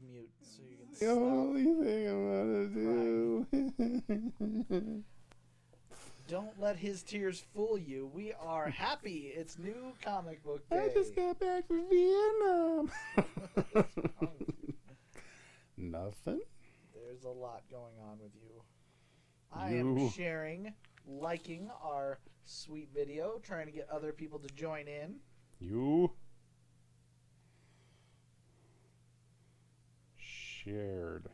mute so you can The stop. only thing I'm gonna do. Don't let his tears fool you. We are happy. It's new comic book day. I just got back from Vietnam. Nothing. There's a lot going on with you. I am sharing, liking our sweet video, trying to get other people to join in. You shared,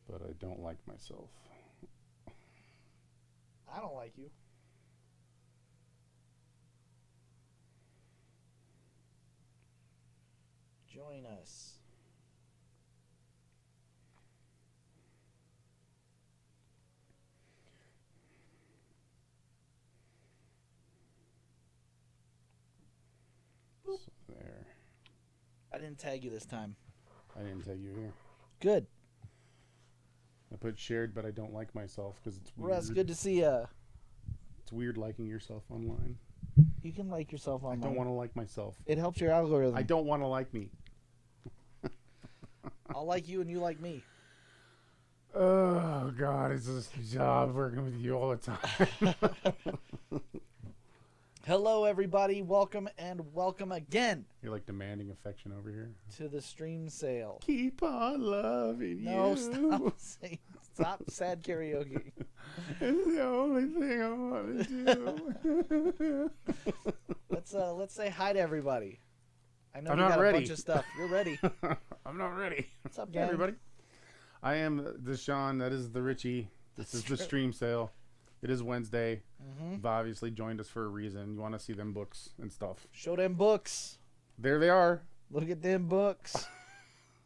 but I don't like myself. I don't like you. Join us. So there. I didn't tag you this time. I didn't tell you here. Good. I put shared, but I don't like myself because it's weird. Russ, good to see ya. It's weird liking yourself online. You can like yourself online. I don't want to like myself. It helps your algorithm. I don't want to like me. I'll like you and you like me. Oh, God, it's just a job working with you all the time. Hello, everybody. Welcome and welcome again You're like demanding affection over here. to the stream sale. Keep on loving No, you. stop sad karaoke. It's the only thing I want to do. Let's say hi to everybody. I know I'm you not got ready. a bunch of stuff. You're ready. I'm not ready. What's up, Hey, gang? everybody. I am the Sean. That is the Richie. This is the true. stream sale. It is Wednesday. Mm-hmm. You've obviously joined us for a reason. You want to see them books and stuff. Show them books. There they are. Look at them books.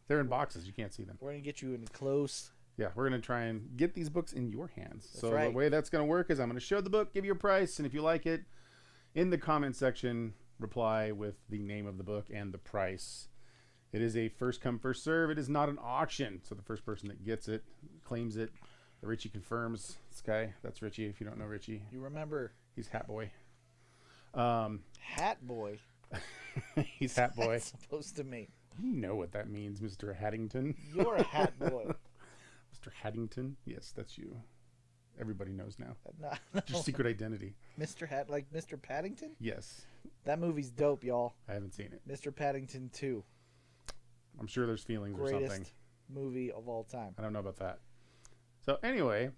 They're in boxes. You can't see them. We're gonna get you in close. Yeah, we're going to try and get these books in your hands. That's So right. the way that's going to work is I'm going to show the book, give you a price, and if you like it, in the comment section, reply with the name of the book and the price. It is a first come, first serve. It is not an auction. So the first person that gets it, claims it. Richie confirms. This guy, that's Richie. If you don't know Richie, You remember he's Hat Boy. Hat Boy? He's Hat Boy. That's supposed to mean You know what that means, Mr. Haddington. you're a Hat Boy. Mr. Haddington? Yes, that's you. Everybody knows now. No, Your secret identity. Mr. Hat, like Mr. Paddington. Yes. That movie's dope, y'all. I haven't seen it. Mr. Paddington 2, I'm sure there's feelings or something. greatest movie of all time. I don't know about that. So anyway,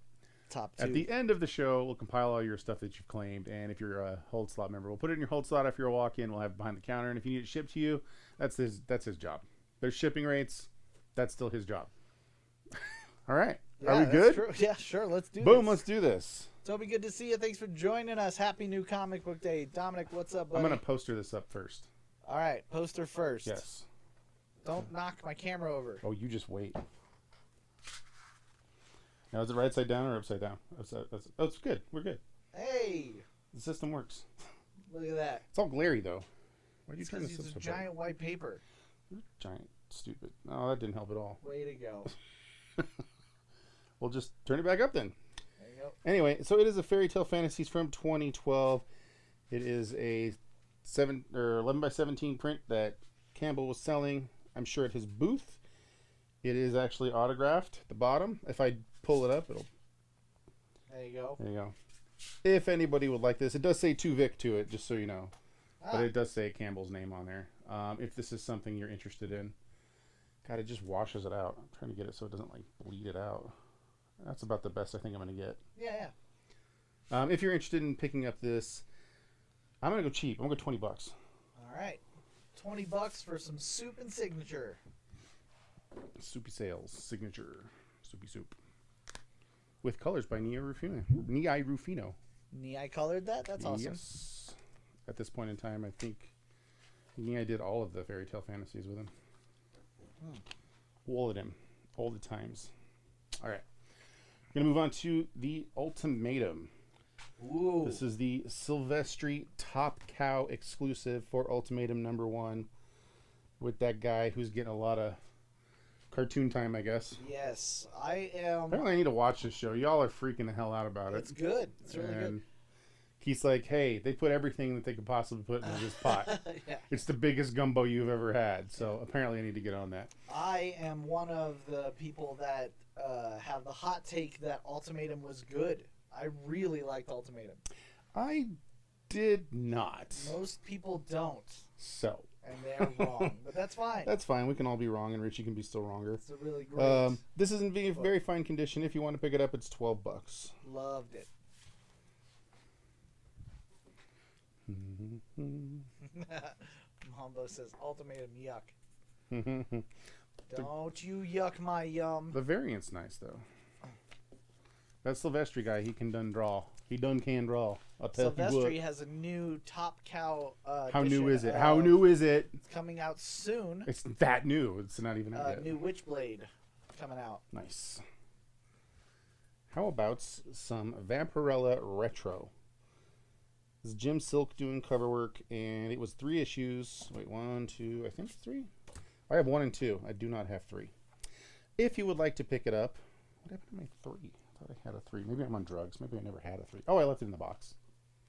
Top 2. at the end of the show, we'll compile all your stuff that you've claimed, and if you're a hold slot member, we'll put it in your hold slot. If you're a walk-in, we'll have it behind the counter, and if you need it shipped to you, that's his job. There's shipping rates. That's still his job. All right. Are we that's good? true. Yeah, sure. Let's do Boom. this. Let's do this. Toby, good to see you. Thanks for joining us. Happy new comic book day. Dominic, what's up, buddy? I'm going to poster this up first. All right, poster first. Yes. Don't knock my camera over. Oh, you just wait. Now, is it right side down or upside down? Oh, it's good. We're good. Hey, The system works. look at that. It's all glary, though. Why'd you It's turn 'cause this it's up a so bright? giant white paper. Giant, stupid. No, that didn't help at all. Way to go. We'll just turn it back up then. There you go. Anyway, so it is a Fairy Tale Fantasies from 2012. It is a 11 by 17 print that Campbell was selling, I'm sure, at his booth. It is actually autographed at the bottom. If I pull it up, it'll. There you go. There you go. If anybody would like this, it does say To Vic to it, just so you know. But it does say Campbell's name on there. If this is something you're interested in. God, it just washes it out. I'm trying to get it so it doesn't like bleed it out. That's about the best I think I'm going to get. Yeah. If you're interested in picking up this, I'm going to go cheap. I'm going to go $20. All right. $20 for some soup and signature. Soupy Sales Signature. Soupy Soup. With colors by Nia Rufino. Nia Rufino. I colored that? That's awesome. Yes. At this point in time, I think Nia did all of the Fairy Tale Fantasies with him. All of them. All the times. All right. We're going to move on to the Ultimatum. Ooh. This is the Silvestri Top Cow exclusive for Ultimatum #1 with that guy who's getting a lot of cartoon time, I guess. Yes, I am. Apparently I need to watch this show. Y'all are freaking the hell out about it. It's good. It's really good. He's like, hey, they put everything that they could possibly put into this pot. Yeah. It's the biggest gumbo you've ever had. So apparently I need to get on that. I am one of the people that have the hot take that Ultimatum was good. I really liked Ultimatum. I did not. Most people don't, So and they're wrong. But that's fine. that's fine. We can all be wrong, and Richie can be still wronger. It's a really great. This is in very fine condition. If you want to pick it up, it's $12. Loved it. Mambo says Ultimatum yuck. Don't you yuck my yum. The variant's nice though. That Silvestri guy, he can done draw. He done can draw. I'll tell you Silvestri what. has a new Top Cow. How new edition is it? of- How new is it? It's coming out soon. It's that new. It's not even out yet. New Witchblade coming out. Nice. How about some Vampirella Retro? This is Jim Silk doing cover work, and it was 3 issues. Wait, 1, 2, I think 3? I have 1 and 2. I do not have 3. If you would like to pick it up, what happened to my 3? I thought I had a 3. Maybe I'm on drugs. Maybe I never had a 3. Oh, I left it in the box.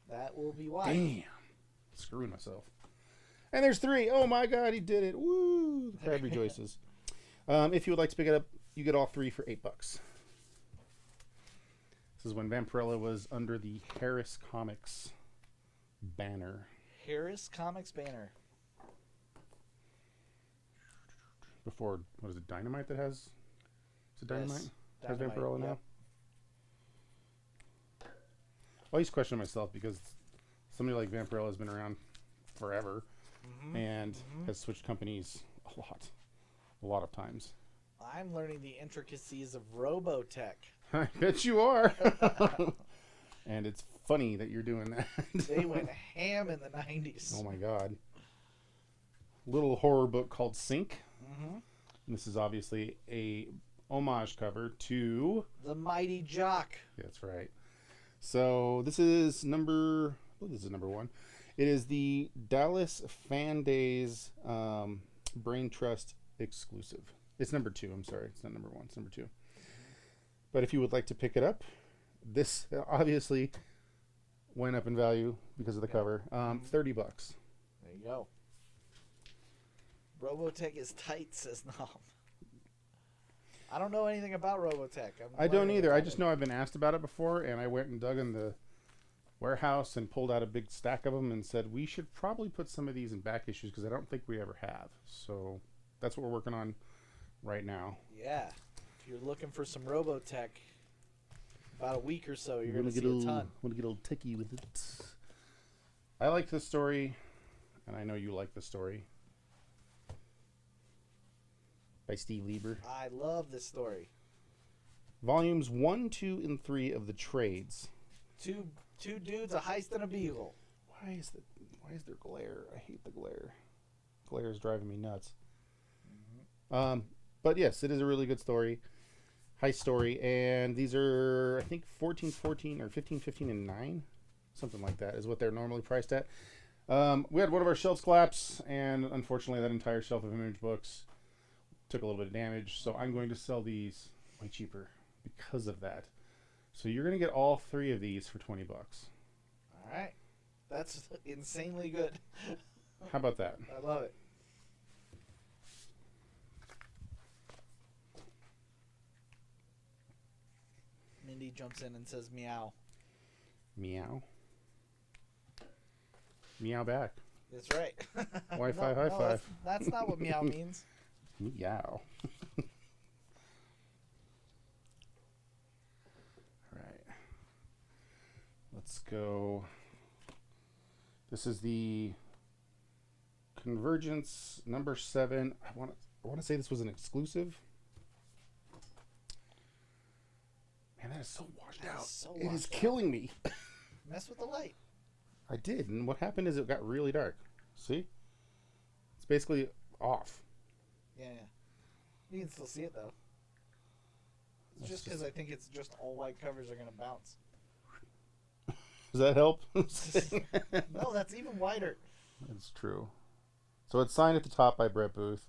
That will be why. Damn. Screwing myself. And there's 3. Oh my god, he did it. Woo! The crowd rejoices. If you would like to pick it up, you get all 3 for $8. This is when Vampirella was under the Harris Comics banner. Harris Comics banner. Before, what is it, Dynamite that has? Is it Dynamite? Yes, Has Dynamite, Vampirella now? yep. I always question myself because somebody like Vampirella has been around forever and has switched companies a lot of times. I'm learning the intricacies of Robotech. I bet you are. And it's funny that you're doing that. They went ham in the 90s. Oh my god. Little horror book called Sync. Mm-hmm. And this is obviously a homage cover to... The Mighty Jock. That's right. So this is number 1. It is the Dallas Fan Days Brain Trust exclusive. It's number 2. I'm sorry. It's not number 1. It's number 2. But if you would like to pick it up, this obviously went up in value because of the cover. $30. There you go. Robotech is tight, says Nom. I don't know anything about Robotech. I don't either. I just know I've been asked about it before, and I went and dug in the warehouse and pulled out a big stack of them and said, we should probably put some of these in back issues because I don't think we ever have. So that's what we're working on right now. Yeah. If you're looking for some Robotech, about a week or so, you're going to see a ton. Want to get a little techie with it. I like this story, and I know you like the story. By Steve Lieber. I love this story. Volumes 1, 2, and 3 of the trades. Two dudes, a heist, and a beagle. Why is there glare? I hate the glare. Glare is driving me nuts. But yes, it is a really good story. Heist story, and these are, I think, 14, 14, or 15, 15, and 9. Something like that is what they're normally priced at. We had one of our shelves collapse, and unfortunately that entire shelf of Image books took a little bit of damage, so I'm going to sell these way cheaper because of that. So you're going to get all 3 of these for $20. All right. That's insanely good. How about that? I love it. Mindy jumps in and says meow. Meow. Meow back. That's right. Wi-Fi high five. That's not what meow means. Meow. Alright. Let's go. This is the Convergence number 7. I want to say this was an exclusive. Man, that is so washed That is out. so It is washed out. killing me. Mess with the light. I did, and what happened is it got really dark. See? It's basically off. Yeah. You can still see it though. It's just because I think it's just all white covers are going to bounce. Does that help? No, that's even whiter. That's true. So it's signed at the top by Brett Booth.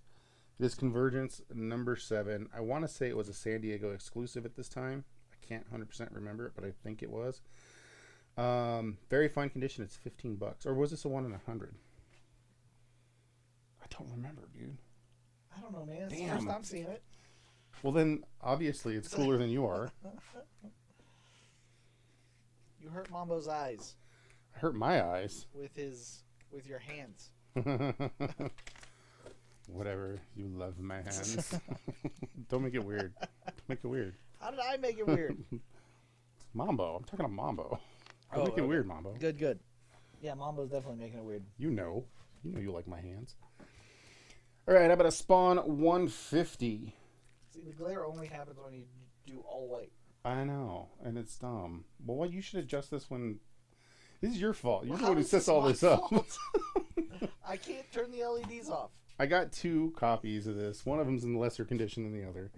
It is Convergence number 7. I want to say it was a San Diego exclusive at this time. I can't 100% remember it, but I think it was. Very fine condition. It's $15, or was this a 1 in 100? I don't remember, dude. I don't know, man. It's the Damn. first time seeing it. Well, then obviously it's cooler than you are. You hurt Mambo's eyes I hurt my eyes. with your hands. Whatever. You love my hands. Don't make it weird. Don't make it weird. How did I make it weird? Mambo. I'm talking to Mambo. Don't Oh, make it okay. weird, Mambo. Good. Yeah, Mambo's definitely making it weird. You know. You know you like my hands. All right, how about a Spawn 150? See, the glare only happens when you do all white. I know, and it's dumb. Well, what you should adjust this when... This is your fault. You're Well, the how one who is sets this all my this up. fault? I can't turn the LEDs off. I got 2 copies of this. One of them's in lesser condition than the other.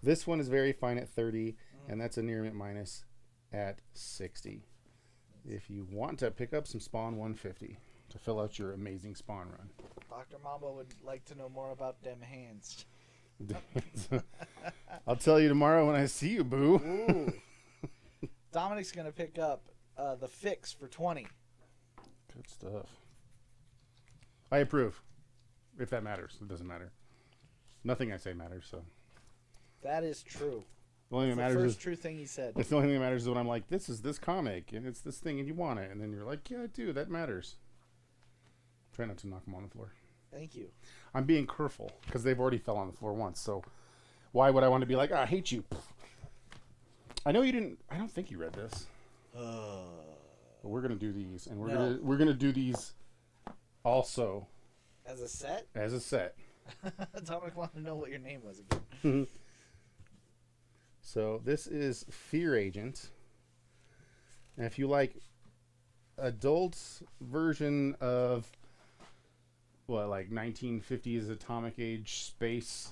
This one is very fine at 30, and that's a near mint minus at 60. If you want to pick up some Spawn 150 to fill out your amazing Spawn run. Dr. Mambo would like to know more about them hands. I'll tell you tomorrow when I see you, boo. Ooh. Dominic's going to pick up the Fix for 20. Good stuff. I approve. If that matters. It doesn't matter. Nothing I say matters, so. That is true. The only thing It's that the matters first true thing he said. is the only thing that matters is when I'm like, this is this comic and it's this thing and you want it, and then you're like, yeah, I do. That matters. Try not to knock them on the floor. Thank you. I'm being careful because they've already fell on the floor once. So why would I want to be like, I hate you? I know you didn't. I don't think you read this. But we're gonna do these, and we're gonna do these also As a set? as a set. Dominic wanted to know what your name was again. So this is Fear Agent. And if you like adult version of what, like 1950s atomic age space.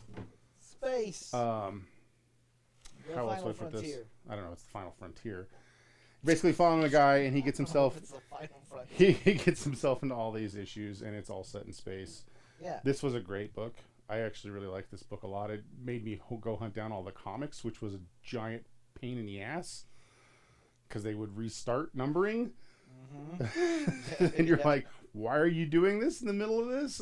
Space. How else Final would I put this? Frontier. I don't know. It's the Final Frontier. Basically, following a guy, and he gets himself It's the Final Frontier. he gets himself into all these issues, and it's all set in space. Yeah. This was a great book. I actually really liked this book a lot. It made me go hunt down all the comics, which was a giant pain in the ass because they would restart numbering. And you're Yeah. like, why are you doing this in the middle of this?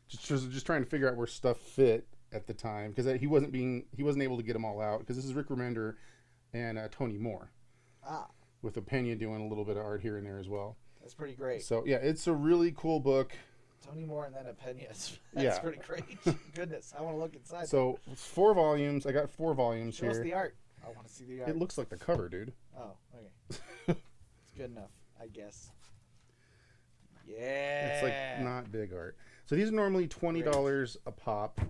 Just trying to figure out where stuff fit at the time because he wasn't able to get them all out because this is Rick Remender and Tony Moore. With Pena doing a little bit of art here and there as well. That's pretty great. So yeah, it's a really cool book. Tony Moore and then a Pena. That's Yeah. pretty great. Goodness, I want to look inside. So it's 4 volumes. I got 4 volumes Show us here. the art. I want to see the art. It looks like the cover, dude. Oh, okay. It's good enough, I guess. Yeah. It's like not big art. So these are normally $20 a pop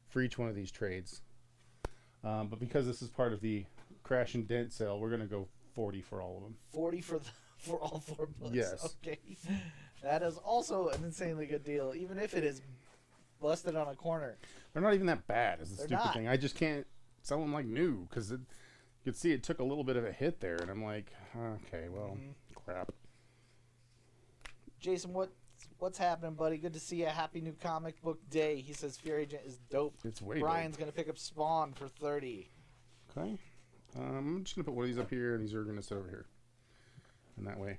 for each one of these trades. But because this is part of the Crash and Dent sale, we're gonna go $40 for all of them. 40 for all 4 books. Yes. Okay. That is also an insanely good deal, even if it is busted on a corner. They're not even that bad. Is the They're stupid not. thing. I just can't sell them like new because you could see it took a little bit of a hit there, and I'm like, okay, well, crap. Jason, what's happening, buddy? Good to see you. Happy new comic book day. He says Fear Agent is dope. It's way Brian's gonna pick up Spawn for 30. Okay. I'm just gonna put one of these up here, and these are gonna sit over here. And that way,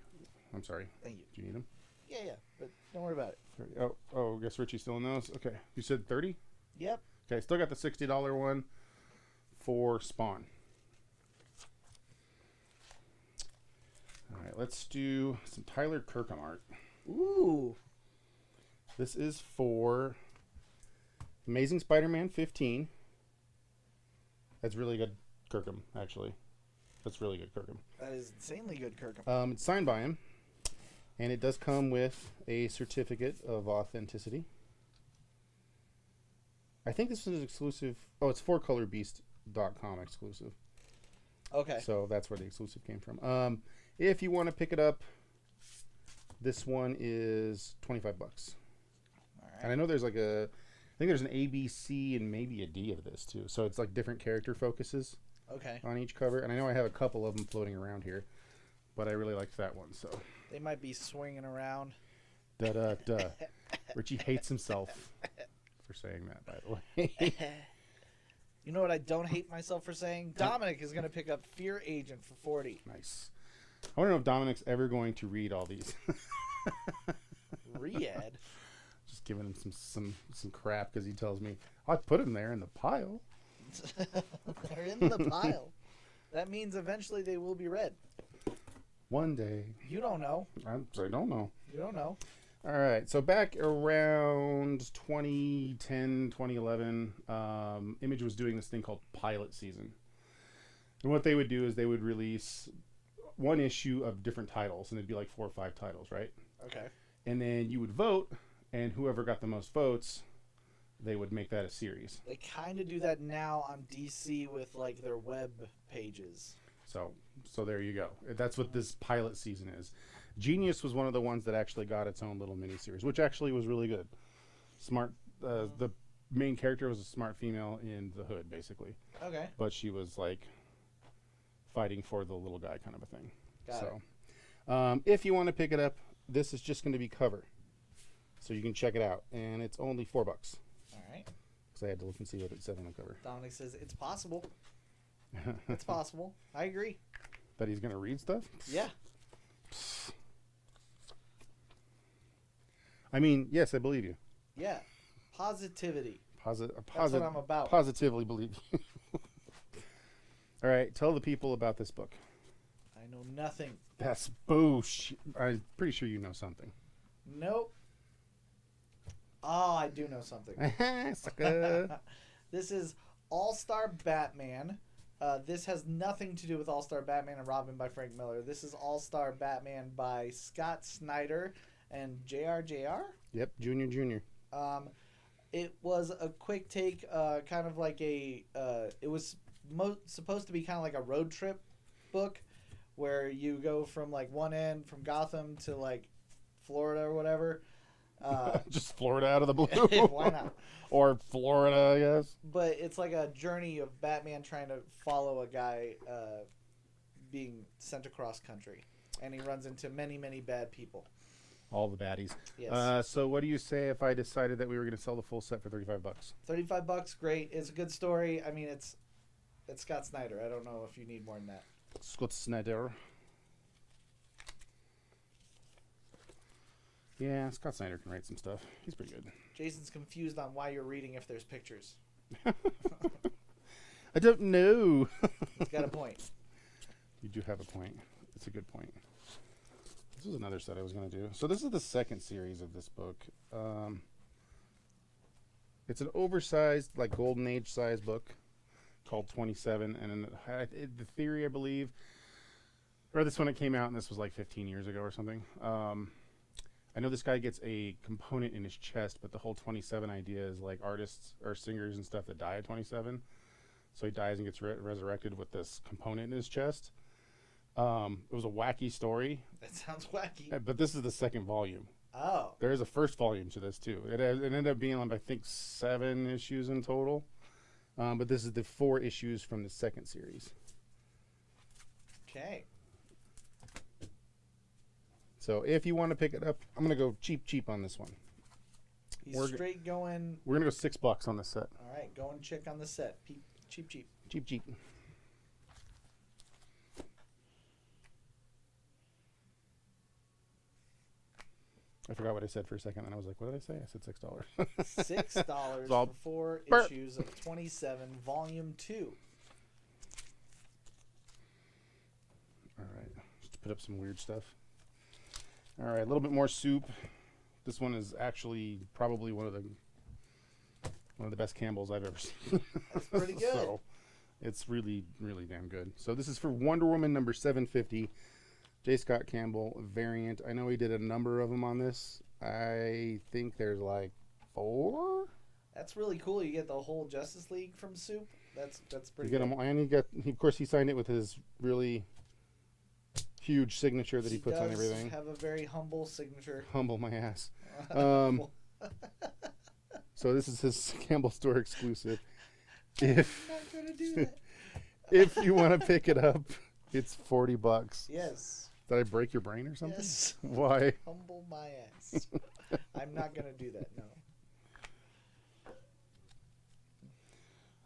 I'm sorry. Thank you. Do you need them? Yeah, but don't worry about it. 30. Oh, I guess Richie's still in those. Okay. You said 30? Yep. Okay, still got the $60 one for Spawn. All right, let's do some Tyler Kirkham art. Ooh. This is for Amazing Spider-Man 15. That's really good Kirkham, actually. That's really good Kirkham. That is insanely good, Kirkham. It's signed by him, and it does come with a certificate of authenticity. I think this is exclusive. Oh, it's 4colorbeast.com exclusive. Okay. So that's where the exclusive came from. If you want to pick it up, this one is $25. All And right. I know there's like I think there's an A, B, C, and maybe a D of this too. So it's like different character focuses Okay. on each cover. And I know I have a couple of them floating around here, but I really liked that one. So They might be swinging around. da da da. Richie hates himself for saying that, by the way. You know what I don't hate myself for saying? Dominic is going to pick up Fear Agent for 40. Nice. I want to know if Dominic's ever going to read all these. Riad. Just giving him some crap because he tells me I put them there in the pile. They're in the pile. That means eventually they will be read. One day. You don't know. I don't know. You don't know. All right. So back around 2010, 2011, Image was doing this thing called Pilot Season. And what they would do is they would release one issue of different titles, and it'd be like 4 or 5 titles, right? Okay. And then you would vote, and whoever got the most votes, they would make that a series. They kind of do that now on DC with like their web pages. So there you go. That's what this Pilot Season is. Genius was one of the ones that actually got its own little miniseries, which actually was really good. Smart. The main character was a smart female in the hood, basically. Okay. But she was like fighting for the little guy kind of a thing. Got So if you want to pick it up, this is just going to be cover. So you can check it out. And it's only $4. All right. Because I had to look and see what it said on the cover. Dominic says it's possible. It's possible. I agree. That he's going to read stuff? Yeah. I mean, yes, I believe you. Yeah. Positivity. That's what I'm about. Positively believe you. All right, tell the people about this book. I know nothing. That's bullshit. I'm pretty sure you know something. Nope. Oh, I do know something. Sucker. This is All-Star Batman. This has nothing to do with All-Star Batman and Robin by Frank Miller. This is All-Star Batman by Scott Snyder and JR. Yep, Junior. It was a quick take, kind of like a. It was supposed to be kind of like a road trip book, where you go from like one end from Gotham to like Florida or whatever. Just Florida out of the blue. Why not? Or Florida, I guess. But it's like a journey of Batman trying to follow a guy being sent across country, and he runs into many, many bad people. All the baddies. Yes. So what do you say if I decided that we were going to sell the full set for $35? $35, great. It's a good story. I mean, it's Scott Snyder. I don't know if you need more than that. Scott Snyder. Yeah, Scott Snyder can write some stuff. He's pretty good. Jason's confused on why you're reading if there's pictures. I don't know. He's got a point. You do have a point. It's a good point. This is another set I was going to do. So this is the second series of this book. It's an oversized, like Golden Age size book called 27. And the theory, I believe, or this when it came out, and this was like 15 years ago or something. I know this guy gets a component in his chest, but the whole 27 idea is like artists or singers and stuff that die at 27. So he dies and gets resurrected with this component in his chest. It was a wacky story. That sounds wacky. But this is the second volume. Oh. There is a first volume to this, too. It ended up being, I think, 7 issues in total. But this is the 4 issues from the second series. Okay. So if you want to pick it up, I'm going to go cheap on this one. He's straight going. We're going to go $6 on this set. All right, going check on the set. Cheap. Cheap. I forgot what I said for a second, and I was like, what did I say? I said $6. $6 all for 4 issues of 27, Volume 2. All right. Just put up some weird stuff. All right, a little bit more soup. This one is actually probably one of the best Campbells I've ever seen. That's pretty good. So it's really, really damn good. So this is for Wonder Woman number 750. J. Scott Campbell variant. I know he did a number of them on this. I think there's like 4. That's really cool. You get the whole Justice League from Soup. That's pretty. You get good. them, and of course, he signed it with his really huge signature that he puts on everything. Have a very humble signature. Humble my ass. So this is his Campbell Store exclusive. If I'm not gonna do that. if you want to pick it up, it's $40. Yes. Did I break your brain or something? Yes. Why? Humble my ass. I'm not gonna do that. No.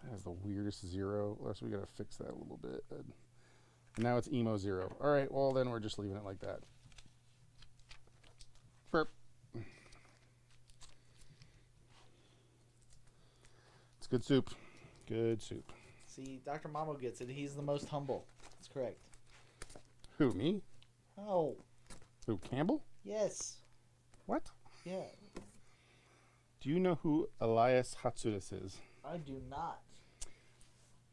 That has the weirdest zero. So we gotta fix that a little bit. And now it's Emo Zero. All right, well, then we're just leaving it like that. Burp. It's good soup. Good soup. See, Dr. Mamo gets it. He's the most humble. That's correct. Who, me? Oh, Who, Campbell? yes. What? Yeah, Do you know who Elias Hatsudis is? I do not.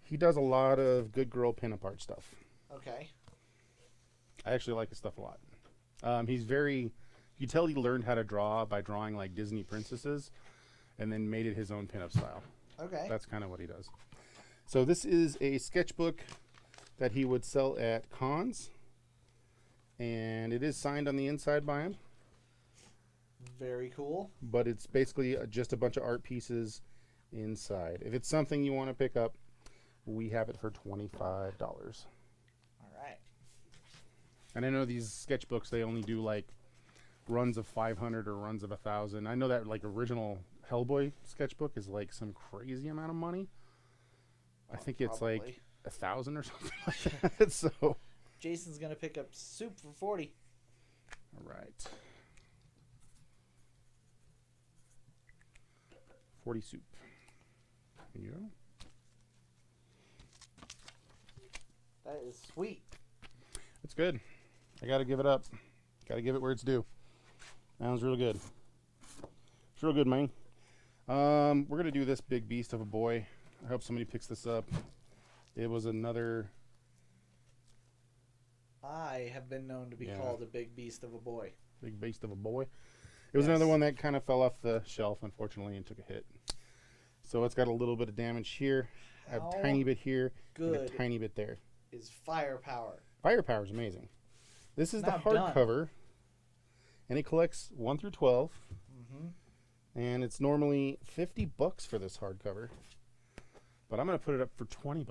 He does a lot of good girl pinup art stuff. Okay. I actually like his stuff a lot. He's very... You tell he learned how to draw by drawing like Disney princesses and then made it his own pinup style. Okay. That's kind of what he does. So this is a sketchbook that he would sell at cons. And it is signed on the inside by him. Very cool. But it's basically just a bunch of art pieces inside. If it's something you want to pick up, we have it for $25. All right. And I know these sketchbooks, they only do like runs of 500 or runs of 1,000. I know that like original Hellboy sketchbook is like some crazy amount of money. I think it's Probably. like 1,000 or something like that. So, Jason's gonna pick up soup for 40. all right. 40 soup. There you go. That is sweet. It's good. I gotta give it up. Gotta give it where it's due. That was really good. It's real good, man. We're gonna do this big beast of a boy. I hope somebody picks this up. It was another... I have been known to be called a big beast of a boy. Big beast of a boy. It was Yes. another one that kind of fell off the shelf, unfortunately, and took a hit. So it's got a little bit of damage here, a How tiny bit here, and a good tiny bit there. is firepower. Firepower is amazing. This is the Now done. hardcover, and it collects 1 through 12, Mm-hmm. and it's normally $50 for this hardcover. But I'm going to put it up for $20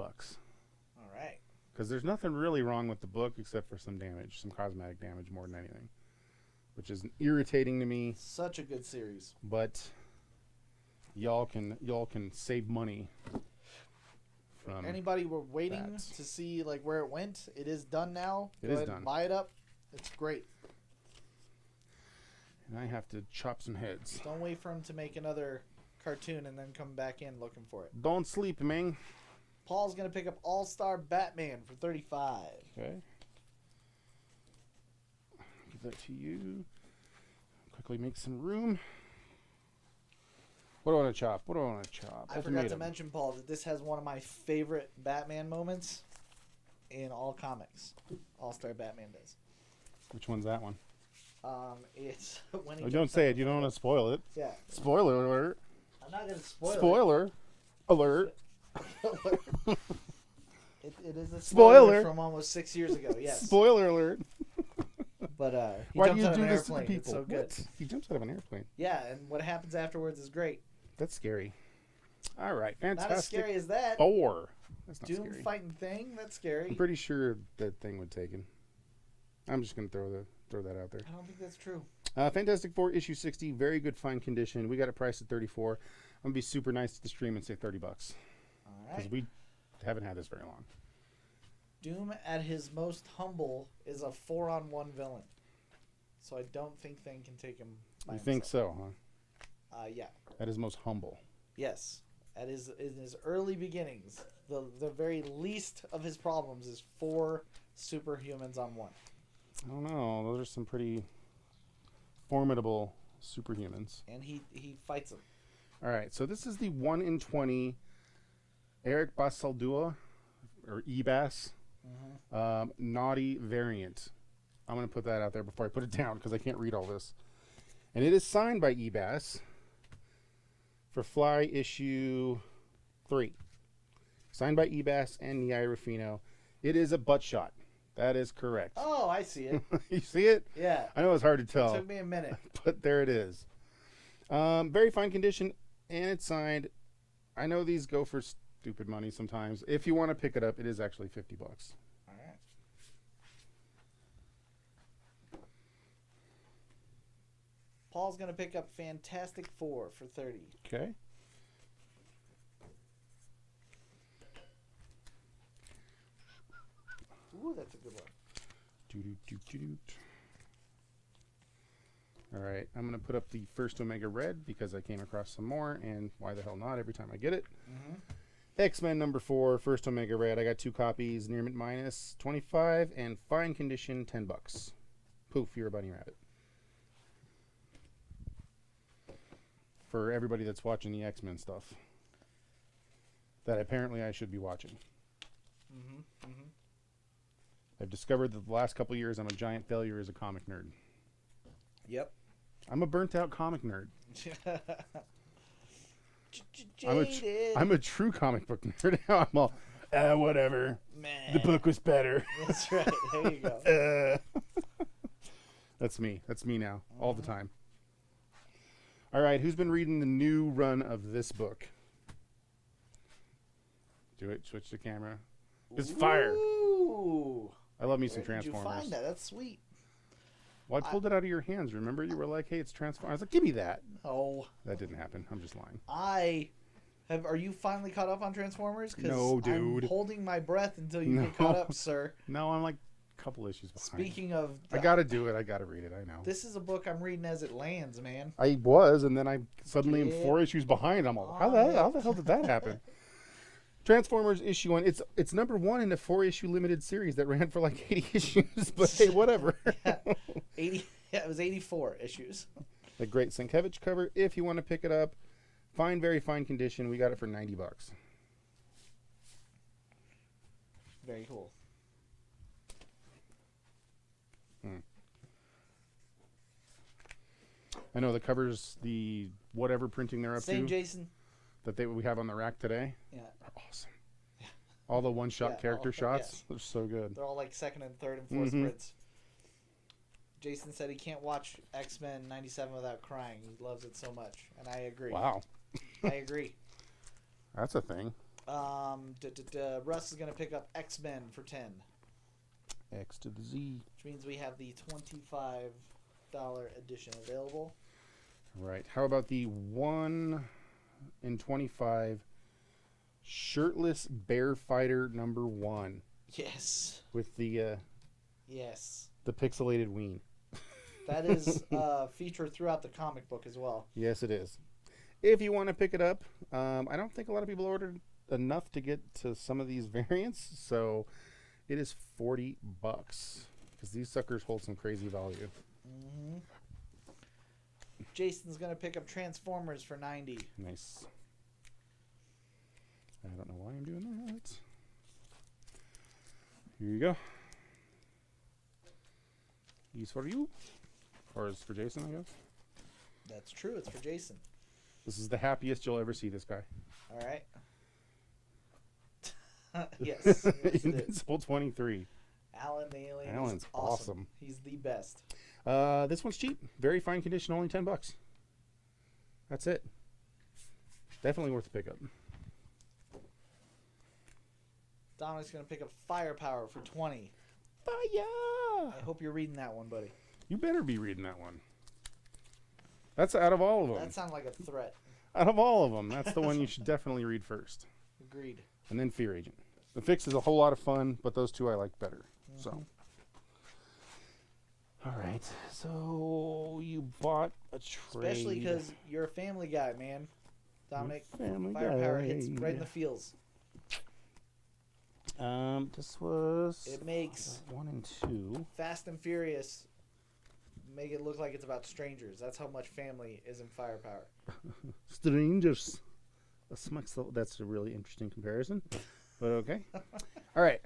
All right. because there's nothing really wrong with the book except for some damage, some cosmetic damage more than anything, which is irritating to me. Such a good series. But y'all can save money from Anybody were waiting that. to see like where it went, it is done now. It Go is ahead done. and buy it up. It's great. and I have to chop some heads. Don't wait for him to make another cartoon and then come back in looking for it. Don't sleep, man. Paul's gonna pick up All Star Batman for 35. Okay. Give that to you. Quickly make some room. What do I want to chop? What do I want to chop? I forgot to Ultimatum. mention, Paul, that this has one of my favorite Batman moments in all comics. All Star Batman does. Which one's that one? It's when he Oh, don't jumps say out it. You don't want to spoil it. Yeah, Spoiler alert. I'm not gonna spoil Spoiler alert. it. It is a Spoiler. spoiler from almost 6 years ago. Yes, Spoiler alert. but he Why do jumps you out of do an this to the airplane. It's people? so good. What? He jumps out of an airplane. Yeah, and what happens afterwards is great. That's scary. All right, Not fantastic. as scary as that. 4. That's not Doom scary. fighting thing. That's scary. I'm pretty sure that thing would take him. I'm just gonna throw that out there. I don't think that's true. Fantastic Four issue 60, very good fine condition. We got it priced at 34. I'm gonna be super nice to the stream and say $30 All because right. we haven't had this very long. Doom at his most humble is a 4-on-1 villain. So I don't think Thing can take him by You think himself. so, huh? Yeah. That is most humble. Yes. At his early beginnings, the very least of his problems is 4 superhumans on 1. I don't know. Those are some pretty formidable superhumans. And he fights them. All right, so this is the 1 in 20 Eric Basaldua, or Ebas, naughty variant. I'm going to put that out there before I put it down because I can't read all this. And it is signed by Ebas for Fly issue 3. Signed by Ebas and Yaya Rufino. It is a butt shot. That is correct. Oh, I see it. You see it? Yeah. I know it's hard to It tell, took me a minute. but there it is. Very fine condition, and it's signed. I know these go for stupid money sometimes. If you want to pick it up, it is actually $50. All right. Paul's going to pick up Fantastic Four for 30. Okay. Ooh, that's a good one. All right, I'm going to put up the first Omega Red because I came across some more, and why the hell not every time I get it. Mm-hmm. X-Men number 4, first Omega Red. I got 2 copies, near mint minus 25, and fine condition $10. Poof, you're a bunny rabbit. For everybody that's watching the X-Men stuff. That apparently I should be watching. Mm-hmm. Mm-hmm. I've discovered that the last couple of years I'm a giant failure as a comic nerd. Yep. I'm a burnt out comic nerd. Jaded. I'm a true comic book nerd. I'm all, whatever. Man. The book was better. That's right. There you go. That's me. That's me now. All the time. All right. Who's been reading the new run of this book? Do it. Switch the camera. It's fire. Ooh. I love me Where some did you Transformers. find that? That's sweet. Well, I pulled it out of your hands. Remember? You were like, hey, it's Transformers. I was like, give me that. Oh. That didn't happen. I'm just lying. Are you finally caught up on Transformers? 'Cause No, dude. I'm holding my breath until you get No. caught up, sir. No, I'm like a couple issues behind. Speaking of... I got to do it. I got to read it. I know. This is a book I'm reading as it lands, man. I was, and then I suddenly am Yeah. 4 issues behind. I'm all, how the hell did that happen? Transformers issue 1. It's number 1 in a 4-issue limited series that ran for like 80 issues. But hey, whatever. Yeah. 80. Yeah, it was 84 issues. The Great Sienkiewicz cover. If you want to pick it up, fine, very fine condition. We got it for $90. Very cool. I know the covers, the whatever printing they're up Same to Jason. that we have on the rack today Yeah. are awesome. All the one-shot Yeah, character all- shots, they're so good. They're all like second and third and fourth Mhm. prints. Jason said he can't watch X-Men 97 without crying. He loves it so much. And I agree. Wow, I agree. that's a thing. Russ is going to pick up X-Men for 10, X to the Z. which means we have the $25 edition available. Right. How about the 1 in 25 shirtless bear fighter number 1 Yes. with the Yes. pixelated ween? That is featured throughout the comic book as well. Yes, it is. If you want to pick it up, I don't think a lot of people ordered enough to get to some of these variants, so it is $40 because these suckers hold some crazy value. Mm-hmm. Jason's going to pick up Transformers for 90. Nice. I don't know why I'm doing that. Here you go. These for you, or is for Jason, I guess. That's true. It's for Jason. This is the happiest you'll ever see this guy. All right. Yes. Yes, it is. Invincible 23. Alan the Alien Alan's is awesome. awesome. He's the best. This one's cheap. Very fine condition, only $10. That's it. Definitely worth the pickup. Dominic's going to pick up Firepower for 20. Fire! I hope you're reading that one, buddy. You better be reading that one. That's out of all of them. That sounds like a threat. Out of all of them, that's the one you should definitely read first. Agreed. And then Fear Agent. The Fix is a whole lot of fun, but those two I like better. So. All right. So you bought a trade. Especially because you're a family guy, man. Dominic, Family Firepower Guy. hits right in the feels. This was It makes 1 and 2. Fast and Furious make it look like it's about strangers. That's how much family is in Firepower. Strangers. That's a really interesting comparison, but okay. All right,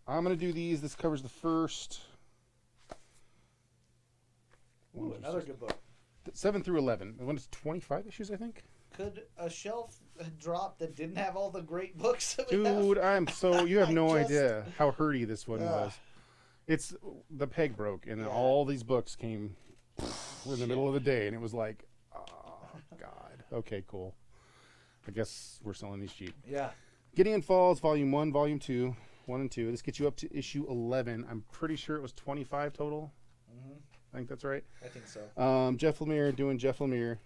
I'm gonna do these. This covers the first. Ooh, another good book. 7 through 11. The one is 25 issues, I think. Could a shelf drop that didn't have all the great books that we have? Dude, you have no I just- idea how hurty this one was. It's the peg broke, and Yeah. all these books came in the middle of the day, and it was like, oh god. Okay, cool. I guess we're selling these cheap. Yeah. Gideon Falls, Volume 1, Volume 2, 1 and 2. This gets you up to issue 11. I'm pretty sure it was 25 total. Mm-hmm. I think that's right. I think so. Jeff Lemire doing Jeff Lemire,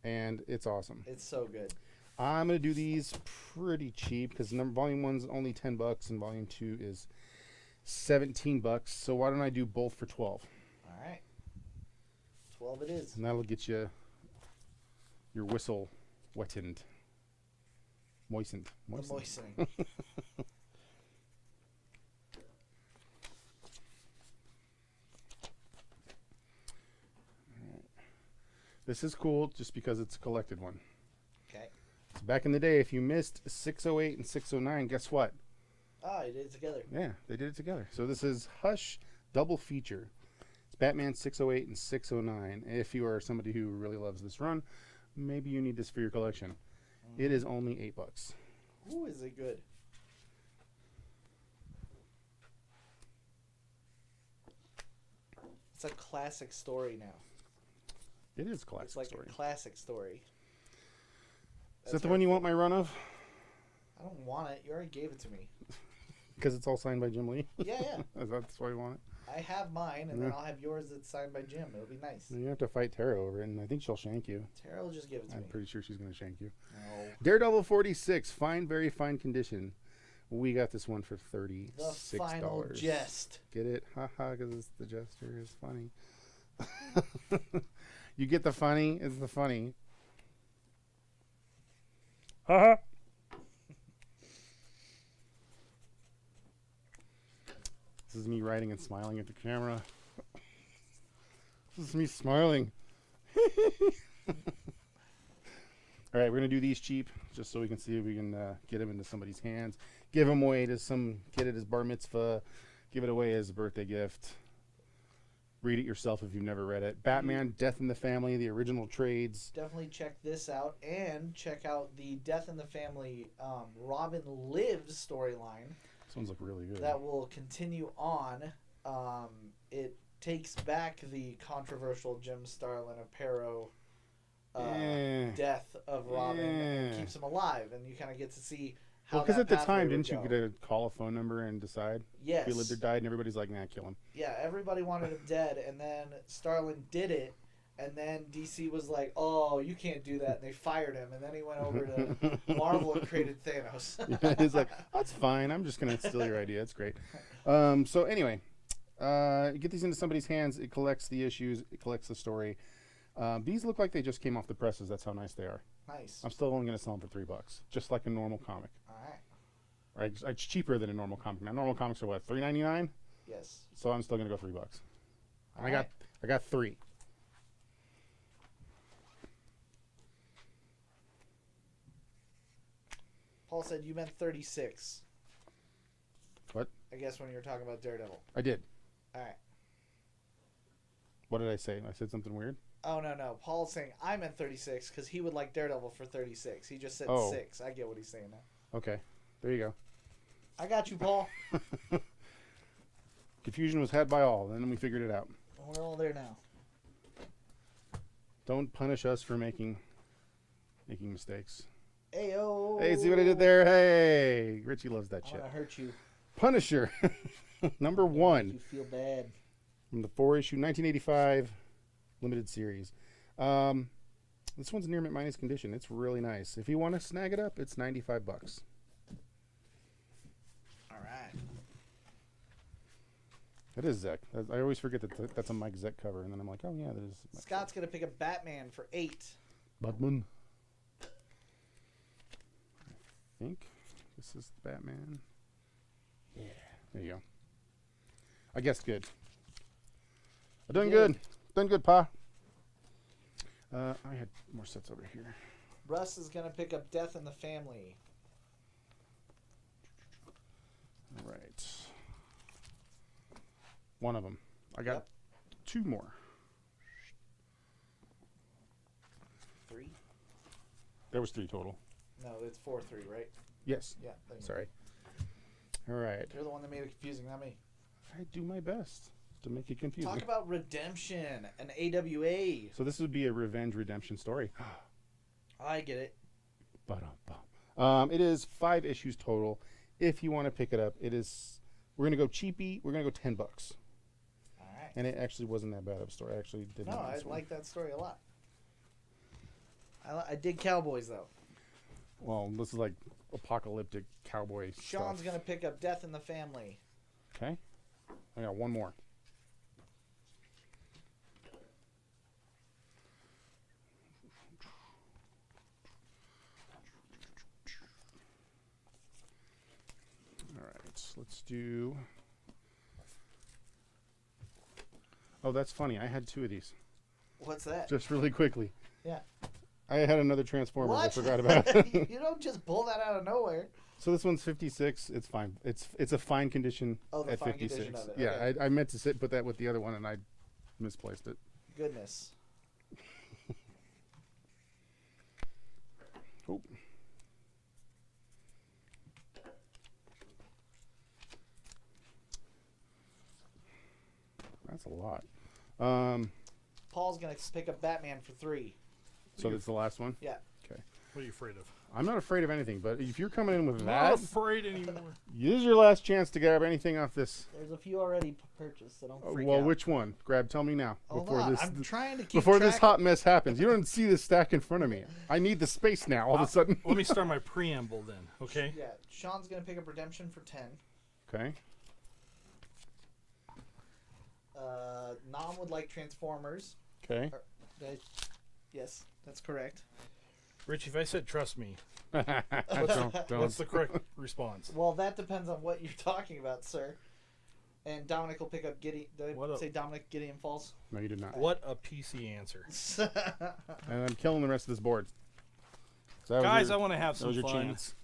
and it's awesome. It's so good. I'm gonna do these pretty cheap because Volume 1's only $10 and Volume 2 is $17. So why don't I do both for 12? All right. 12 it is. And that'll get you your whistle wetted. Moistened. The moistening. This is cool just because it's a collected one. Okay. So back in the day, if you missed 608 and 609, guess what? Oh, you did it together. Yeah, they did it together. So this is Hush double feature. It's Batman 608 and 609. If you are somebody who really loves this run, maybe you need this for your collection. It is only $8. Ooh, is it good? It's a classic story now. It is a classic It's like story. a classic story. Is that the one you want my run of? I don't want it. You already gave it to me. Because it's all signed by Jim Lee? Yeah, yeah. That's why you want it? I have mine, and then I'll have yours that's signed by Jim. It'll be nice. You have to fight Tara over it, and I think she'll shank you. Tara will just give it to I'm me. pretty sure she's going to shank you. No. Daredevil 46, fine, very fine condition. We got this one for $36. The final jest. Get it? Haha, because the jester is funny. You get the funny? It's the funny. Haha. This is me writing and smiling at the camera. This is me smiling. All right, we're gonna do these cheap, just so we can see if we can get them into somebody's hands, give them away to some kid at his bar mitzvah, give it away as a birthday gift. Read it yourself if you've never read it. Batman, Death in the Family, the original trades. Definitely check this out, and check out the Death in the Family Robin Lives storyline. This ones look really good. That will continue on. It takes back the controversial Jim Starlin Aparo death of Robin and keeps him alive, and you kind of get to see how. Well, because that at the pathway time, would didn't you go. get to call a phone number and decide Yes. if he lived or died, and everybody's like, nah, kill him. Yeah, everybody wanted him dead, and then Starlin did it, and then DC was like, "Oh, you can't do that," and they fired him, and then he went over to Marvel and created Thanos. Yeah, he's like, that's fine. I'm just gonna steal your idea. It's great. So anyway, you get these into somebody's hands. It collects the issues. It collects the story. These look like they just came off the presses. That's how nice they are. Nice. I'm still only gonna sell them for $3, just like a normal comic. All right. Right? It's cheaper than a normal comic. Now normal comics are what, $3.99? Yes. So I'm still gonna go $3. All I got 3. Paul said you meant 36. What? I guess when you were talking about Daredevil. I did. All right. What did I say? I said something weird. Oh, no. Paul's saying I meant 36 because he would like Daredevil for 36. He just said 6. I get what he's saying now. Okay, there you go. I got you, Paul. Confusion was had by all. Then we figured it out. We're all there now. Don't punish us for making mistakes. Ayo. Hey, see what I did there? Hey, Richie loves that I shit. want to hurt you. Punisher, number 1 You feel bad. from the 4-issue 1985 limited series. This one's near mint minus condition. It's really nice. If you want to snag it up, it's $95. All right. That is Zek. I always forget that that's a Mike Zek cover, and then I'm like, oh yeah, that is. Mike Scott's going to pick up Batman for 8. Batman. I think this is Batman. Yeah, there you go. I guess good. I'm doing good. Doing good, Pa. I had more sets over here. Russ is going to pick up Death in the Family. All right. One of them. I got 2 more. 3? There was 3 total. No, it's 4-3, right? Yes. Yeah. there you go. Sorry. All right. You're the one that made it confusing, not me. I do my best to make it confusing. Talk about redemption and AWA. So this would be a revenge redemption story. I get it. It is 5 issues total. If you want to pick it up, it is. We're gonna go cheapy. We're gonna go $10. All right. And it actually wasn't that bad of a story. I actually did. No, like I this one. like that story a lot. I dig cowboys, though. Well, this is like apocalyptic cowboy Sean's stuff. going to pick up Death in the Family. Okay. I got one more. All right, let's do. Oh, that's funny. I had 2 of these. What's that? Just really quickly. Yeah. I had another Transformers. What? I forgot about it. You don't just pull that out of nowhere. So this one's 56. It's fine. It's a fine condition Oh, the at fine 56. condition of it. Yeah, Okay. I meant to put that with the other one, and I misplaced it. Goodness. Oh. That's a lot. Paul's gonna pick up Batman for 3. So that's the last one? Yeah. Okay. What are you afraid of? I'm not afraid of anything, but if you're coming in with I'm that, not afraid anymore. this is your last chance to grab anything off this. There's a few already purchased, so don't freak Well, out. which one? Tell me now. Hold before on. this I'm trying to keep before this track hot mess happens. You don't see this stack in front of me. I need the space now all of a sudden. Let me start my preamble then, okay? Yeah, Sean's gonna pick up Redemption for 10. Okay. Nam would like Transformers. Okay. Yes, that's correct. Rich, if I said trust me, don't. what's the correct response? Well, that depends on what you're talking about, sir. And Dominic will pick up Gideon. Did What I up? say Dominic Gideon Falls? No, you did not. What a PC answer. And I'm killing the rest of this board. So that was Guys, your- I want to have that some was your fun. chance.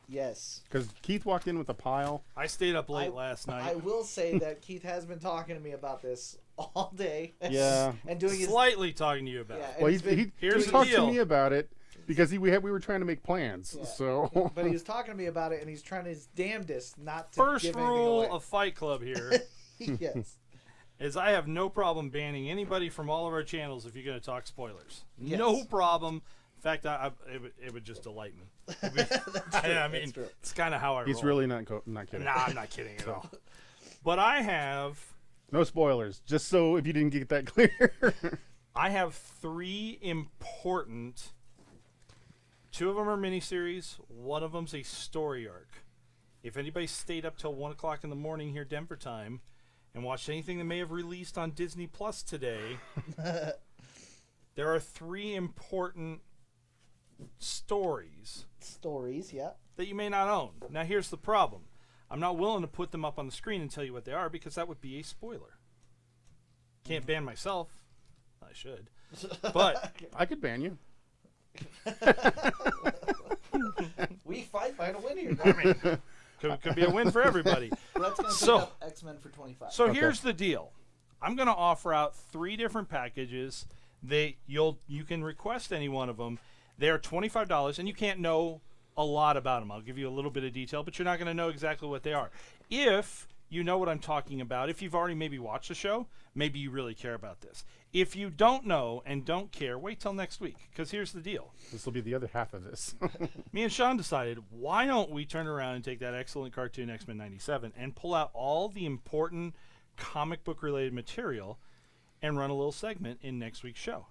Yes. Because Keith walked in with a pile. I stayed up late last I night. will say that Keith has been talking to me about this all day. Yeah. And doing his. Slightly talking to you about Yeah, it. and Well, he's been Here's he the talked to deal. me about it because we were trying to make plans. Yeah. So. But he was talking to me about it, and he's trying his damnedest not to First give anything rule away. of Fight Club here Yes. is I have no problem banning anybody from all of our channels if you're going to talk spoilers. Yes. No problem. In fact, it would just delight me. It'd be- I mean, that's true. it's kind of how I He's roll. really not kidding. Nah, I'm not kidding at all. But I have No spoilers. Just so if you didn't get that clear. I have 3 important. 2 of them are miniseries. One of them's a story arc. If anybody stayed up till 1 o'clock in the morning here, Denver time, and watched anything that may have released on Disney Plus today, there are 3 important stories Stories, yeah. that you may not own. Now, here's the problem. I'm not willing to put them up on the screen and tell you what they are because that would be a spoiler. Can't ban myself. I should. But I could ban you. We fight to win here. I mean, could be a win for everybody. That's going to So- pick up X-Men for 25. So Okay. here's the deal. I'm going to offer out 3 different packages. You can request any one of them. They are $25, and you can't know a lot about them. I'll give you a little bit of detail, but you're not going to know exactly what they are. If you know what I'm talking about, if you've already maybe watched the show, maybe you really care about this. If you don't know and don't care, wait till next week, because here's the deal. This will be the other half of this. Me and Sean decided, why don't we turn around and take that excellent cartoon X-Men 97 and pull out all the important comic book related material and run a little segment in next week's show.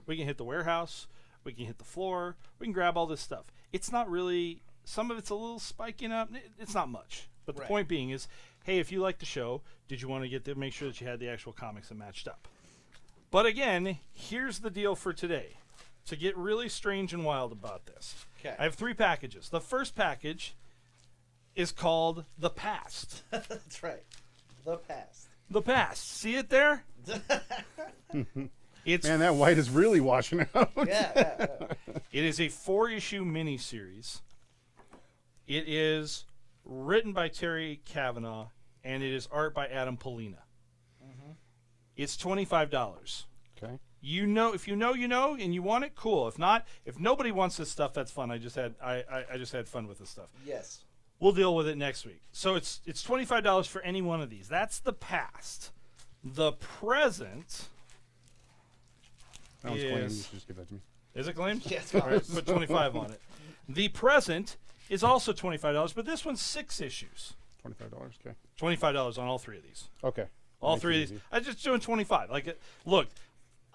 We can hit the warehouse, we can hit the floor, we can grab all this stuff. It's not really, some of it's a little spiking up, it's not much. But the Right. point being is, hey, if you like the show, did you want to get to make sure that you had the actual comics that matched up? But again, here's the deal for today. To get really strange and wild about this, Okay. I have 3 packages. The first package is called The Past. That's right. The past. The Past. See it there? It's Man, that white is really washing out. Yeah. It is a 4-issue miniseries. It is written by Terry Kavanagh, and it is art by Adam Polina. It's $25. Okay. You know, if you know, you know, and you want it, cool. If not, if nobody wants this stuff, that's fun. I just had fun with this stuff. Yes. We'll deal with it next week. So it's $25 for any one of these. That's the past. The present That one's clean. You is should just give that to me. is it claimed? Yes. All right, put 25 on it. The present is also $25, but this one's 6 issues. $25. Okay. $25 on all 3 of these. Okay. All Nice 3 and of these. easy. I'm just doing 25. Look,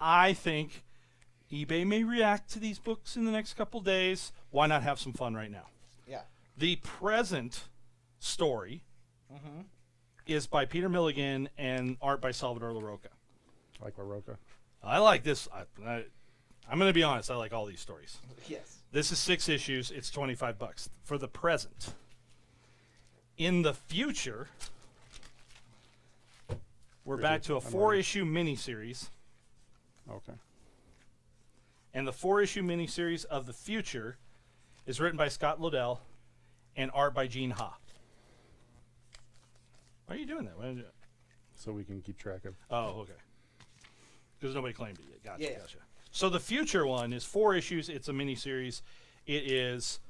I think eBay may react to these books in the next couple days. Why not have some fun right now? Yeah. The present story is by Peter Milligan and art by Salvador LaRocca. I like LaRocca. I like this. I'm going to be honest. I like all these stories. Yes. This is 6 issues. It's $25 for the present. In the future, we're back to a 4-issue miniseries. Okay. And the 4-issue miniseries of the future is written by Scott Lobdell and art by Gene Ha. Why are you doing that? Why did you... So we can keep track of. Oh, okay. Because nobody claimed it yet. Gotcha, Yeah. gotcha. So the future one is 4 issues. It's a miniseries. It is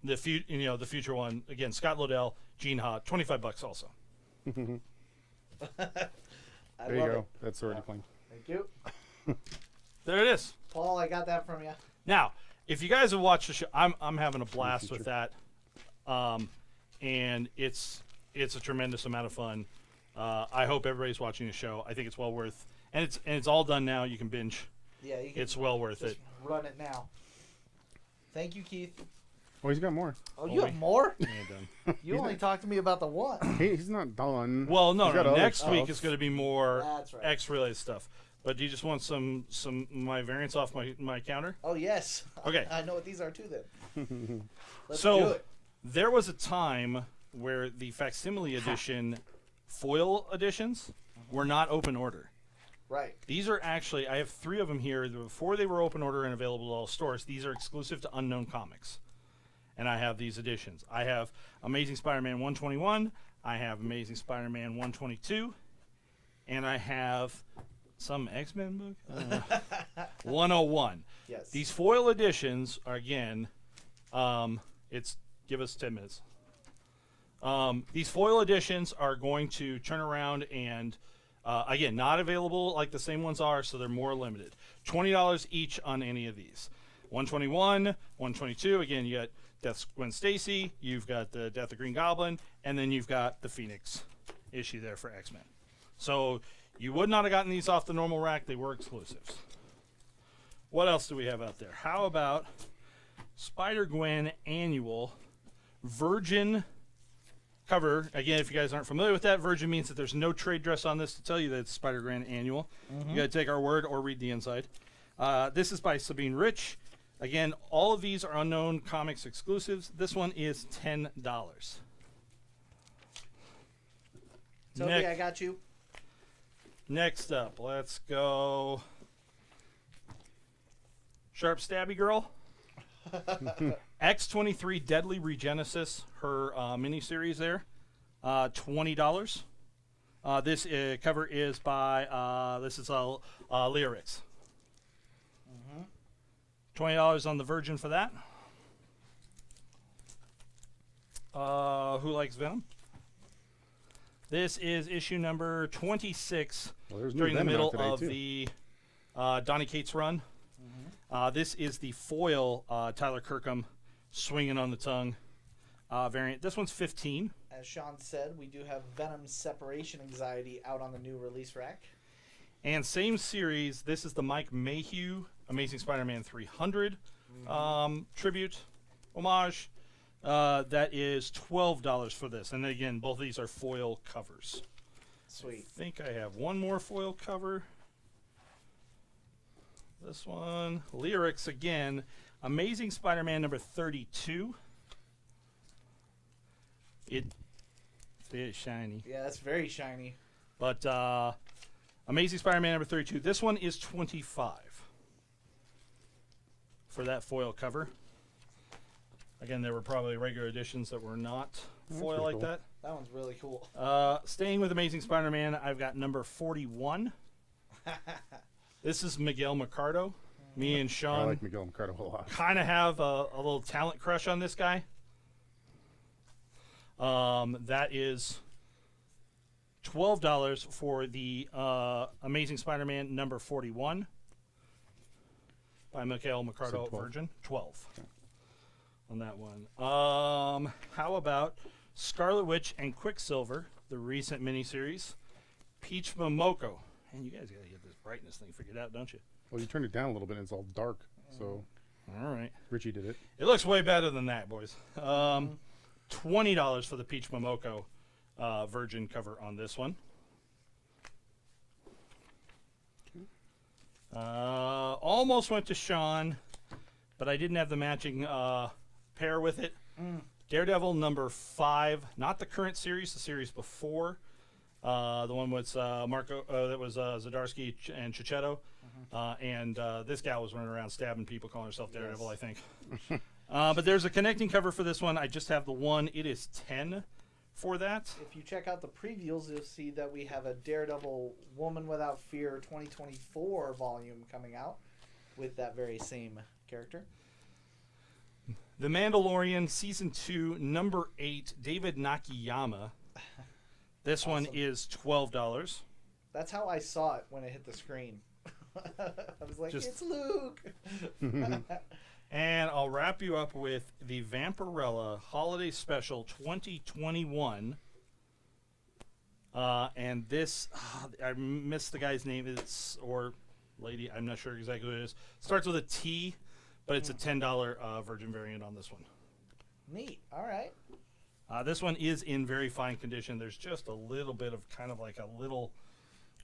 the future one again. Scott Lobdell, Gene Ha, $25 also. I There you love go. it. That's already claimed. Thank you. There it is. Paul, I got that from you. Now, if you guys have watched the show, I'm having a blast with that, and it's a tremendous amount of fun. I hope everybody's watching the show. I think it's well worth, and it's all done now. You can binge. Yeah, you can It's well worth just it. run it now. Thank you, Keith. Oh, he's got more. Oh, you have more? Yeah, done. You only talked to me about the one. He's not done. Well, no, He's got no. other Next week stuff. is going to be more That's right. X-related stuff. But do you just want some my variants off my counter? Oh, yes. Okay. I know what these are, too, then. Let's do So it. there was a time where the facsimile edition foil editions were not open order. Right. These are actually, I have 3 of them here. Before they were open order and available to all stores, these are exclusive to Unknown Comics. And I have these editions. I have Amazing Spider-Man 121. I have Amazing Spider-Man 122. And I have some X-Men book? 101. Yes. These foil editions are, again, give us 10 minutes. These foil editions are going to turn around and, again, not available like the same ones are, so they're more limited. $20 each on any of these. 121, 122, again, you got Death's Gwen Stacy, you've got the Death of Green Goblin, and then you've got the Phoenix issue there for X-Men. So you would not have gotten these off the normal rack. They were exclusives. What else do we have out there? How about Spider-Gwen Annual Virgin cover. Again, if you guys aren't familiar with that, Virgin means that there's no trade dress on this to tell you that it's Spider-Gwen Annual. You got to take our word or read the inside. This is by Sabine Rich. Again, all of these are Unknown Comics exclusives. This one is $10. Toby, I got you. Next up, let's go. Sharp Stabby Girl. X-23 Deadly Regenesis, her miniseries there. $20. This cover is by, this is Leah Ricks. $20 on the Virgin for that. Who likes Venom? This is issue number 26 Well, there's new during the Venom middle out today, of too. the Donny Cates run. This is the foil Tyler Kirkham swinging on the tongue variant. This one's $15. As Sean said, we do have Venom's Separation Anxiety out on the new release rack. And same series, this is the Mike Mayhew Amazing Spider-Man 300 tribute, homage. That is $12 for this. And again, both of these are foil covers. Sweet. I think I have one more foil cover. This one, Lyrics again. Amazing Spider-Man number 32. It's very shiny. Yeah, that's very shiny. But Amazing Spider-Man number 32. This one is $25 for that foil cover. Again, there were probably regular editions that were not foil like cool. that. That one's really cool. Staying with Amazing Spider-Man, I've got number 41. This is Miguel Mercado. Me and I Sean like Miguel Mercado a lot. kind of have a little talent crush on this guy. That is $12 for the Amazing Spider-Man number 41 by Miguel Mercado So 12. Virgin. 12 on that one. How about Scarlet Witch and Quicksilver, the recent miniseries, Peach Momoko. And you guys got to get this brightness thing figured out, don't you? Well, you turned it down a little bit and it's all dark. So All right. Richie did it. It looks way better than that, boys. $20 for the Peach Momoko Virgin cover on this one. Almost went to Sean, but I didn't have the matching pair with it. Daredevil number 5, not the current series, the series before. The one with Marco, that was Zdarsky and Chichetto. And this gal was running around stabbing people, calling herself Daredevil, I think. But there's a connecting cover for this one. I just have the one. It is 10 for that. If you check out the previews, you'll see that we have a Daredevil Woman Without Fear 2024 volume coming out with that very same character. The Mandalorian Season 2, number 8, David Nakayama. This one is $12. That's how I saw it when it hit the screen. I was like, it's Luke. And I'll wrap you up with the Vampirella Holiday Special 2021. And this, I missed the guy's name. Or lady, I'm not sure exactly who it is. Starts with a T, but it's a $10 Virgin variant on this one. Neat. All right. This one is in very fine condition. There's just a little bit of kind of like a little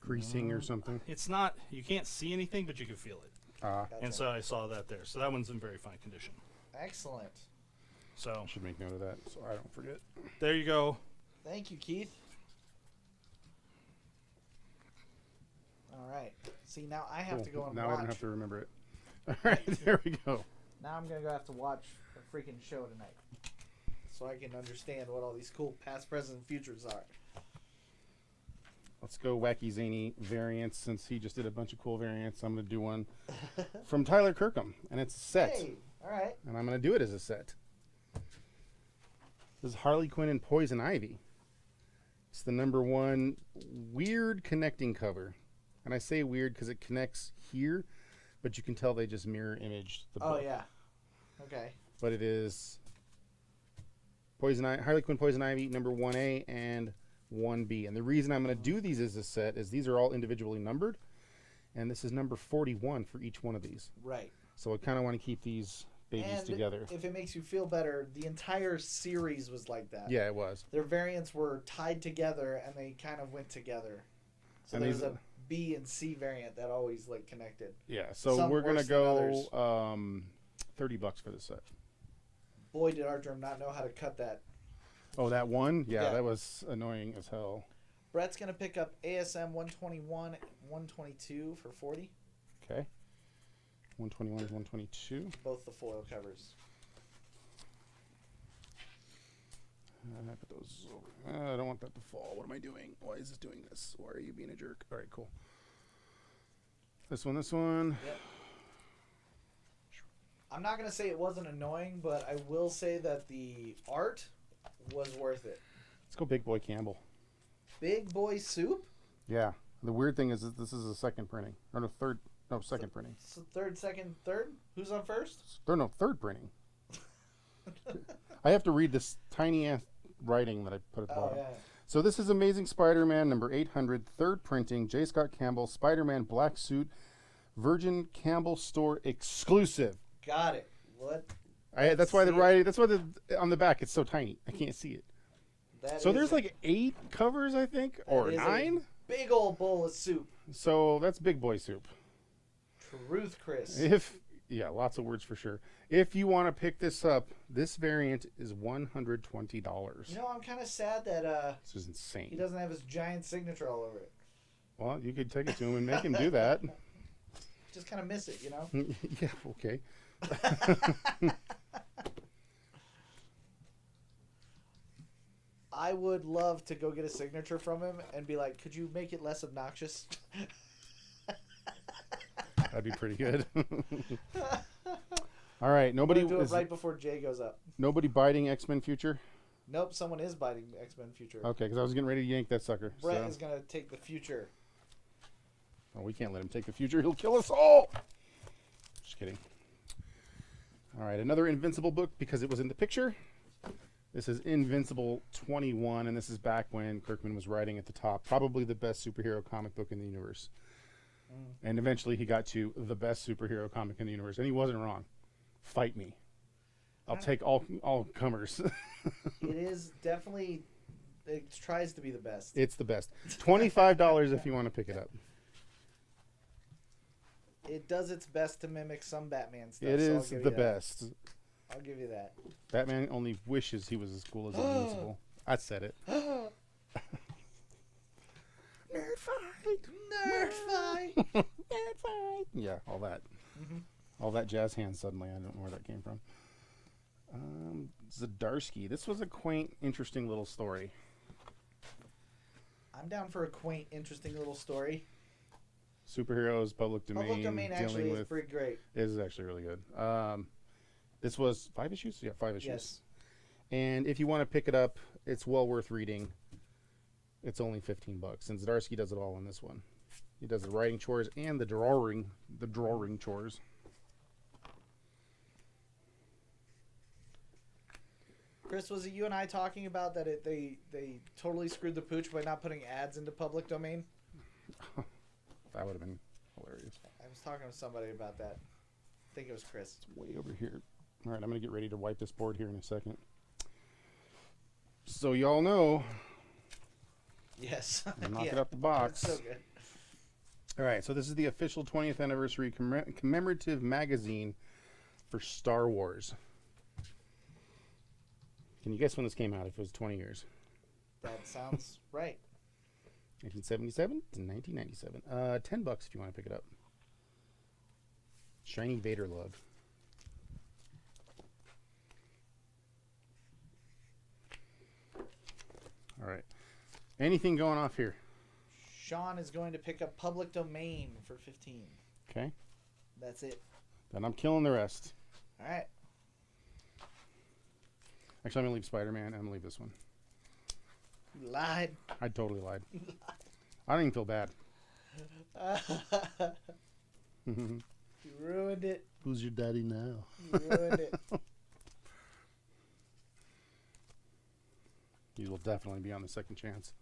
Creasing or something. It's not, you can't see anything, but you can feel it. Gotcha. And so I saw that there. So that one's in very fine condition. Excellent. So I should make note of that so I don't forget. there you go. Thank you, Keith. All right. See, now I have to go and now watch. I don't have to remember it. All right, there we go. Now I'm going to have to watch a freaking show tonight so I can understand what all these cool past, present, and futures are. Let's go wacky zany variants since he just did a bunch of cool variants. I'm going to do one from Tyler Kirkham, and it's a set. Hey, all right. And I'm going to do it as a set. This is Harley Quinn and Poison Ivy. It's the number 1 weird connecting cover. And I say weird because it connects here, but you can tell they just mirror imaged the book. Oh, yeah. Okay. But it is Harley Quinn Poison Ivy, number 1A and 1B. And the reason I'm going to do these as a set is these are all individually numbered. And this is number 41 for each one of these. Right. So I kind of want to keep these babies And together. if it makes you feel better, the entire series was like that. Yeah, it was. Their variants were tied together, and they kind of went together. So And there's these- a B and C variant that always like connected. Yeah, so Some we're going to worse than go $30 for this set. Boy, did Artgerm not know how to cut that. Oh, that one? Yeah, Yeah. that was annoying as hell. Brett's going to pick up ASM 121 and 122 for 40. Okay. 121 is 122. Both the foil covers. I put those over. I don't want that to fall. What am I doing? Why is this doing this? Why are you being a jerk? All right, cool. This one. Yep. I'm not going to say it wasn't annoying, but I will say that the art was worth it. Let's go Big Boy Campbell. Big Boy Soup? Yeah. The weird thing is that this is a second printing. Or no, second printing. So third, second, third? Who's on first? Third printing. I have to read this tiny ass writing that I put at the Oh, bottom. yeah. So this is Amazing Spider-Man number 800, third printing, J. Scott Campbell, Spider-Man black suit, Virgin Campbell store exclusive. Got it. What? That's why the See it? writing. That's why on the back it's so tiny. I can't see it. That So is there's a- like 8 covers, I think, or that is a 9. Big old bowl of soup. So that's Big Boy Soup. Truth, Chris. Yeah, lots of words for sure. If you want to pick this up, this variant is $120. You know, I'm kind of sad that This is he insane. doesn't have his giant signature all over it. Well, you could take it to him and make him do that. Just kind of miss it, you know? Yeah, okay. I would love to go get a signature from him and be like, could you make it less obnoxious? That'd be pretty good. All right, nobody Do it is right before Jay goes up. nobody biting X-Men Future. Nope, someone is biting X-Men Future. Okay, because I was getting ready to yank that sucker. Brett so. is going to take the future. Oh, we can't let him take the future. He'll kill us all. Just kidding. All right, another Invincible book because it was in the picture. This is Invincible 21, and this is back when Kirkman was writing at the top. Probably the best superhero comic book in the universe. And eventually he got to the best superhero comic in the universe, and he wasn't wrong. Fight me. I'll take all comers. It is definitely It tries to be the best. It's the best. $25 if you want to pick it up. It does its best to mimic some Batman stuff. It so I'll is give the you that. best. I'll give you that. Batman only wishes he was as cool as Invincible. I said it. Nerd fight! Nerd fight! Nerd fight! Yeah, all that. Mm-hmm. All that jazz hands suddenly. I don't know where that came from. Zdarsky. This was a quaint, interesting little story. I'm down for a quaint, interesting little story. Superheroes, public domain. Public domain actually dealing is with, pretty great. It is actually really good. This was 5 issues? Yeah, 5 issues. Yes. And if you want to pick it up, it's well worth reading. It's only $15. And Zdarsky does it all in this one. He does the writing chores and the drawing chores. Chris, was it you and I talking about that they totally screwed the pooch by not putting ads into public domain? That would have been hilarious. I was talking to somebody about that. I think it was Chris. It's way over here. All right, I'm going to get ready to wipe this board here in a second. So y'all know, Yes. knock Yeah. it out the box. That's so good. All right, so this is the official 20th anniversary commemorative magazine for Star Wars. Can you guess when this came out if it was 20 years? That sounds right. 1977 to 1997. $10 if you want to pick it up. Shiny Vader love. All right. Anything going off here? Sean is going to pick up public domain for 15. Okay. That's it. Then I'm killing the rest. All right. Actually, I'm going to leave Spider-Man. I'm going to leave this one. You lied. I totally lied. I don't even feel bad. You ruined it. Who's your daddy now? You ruined it. These will definitely be on the second chance.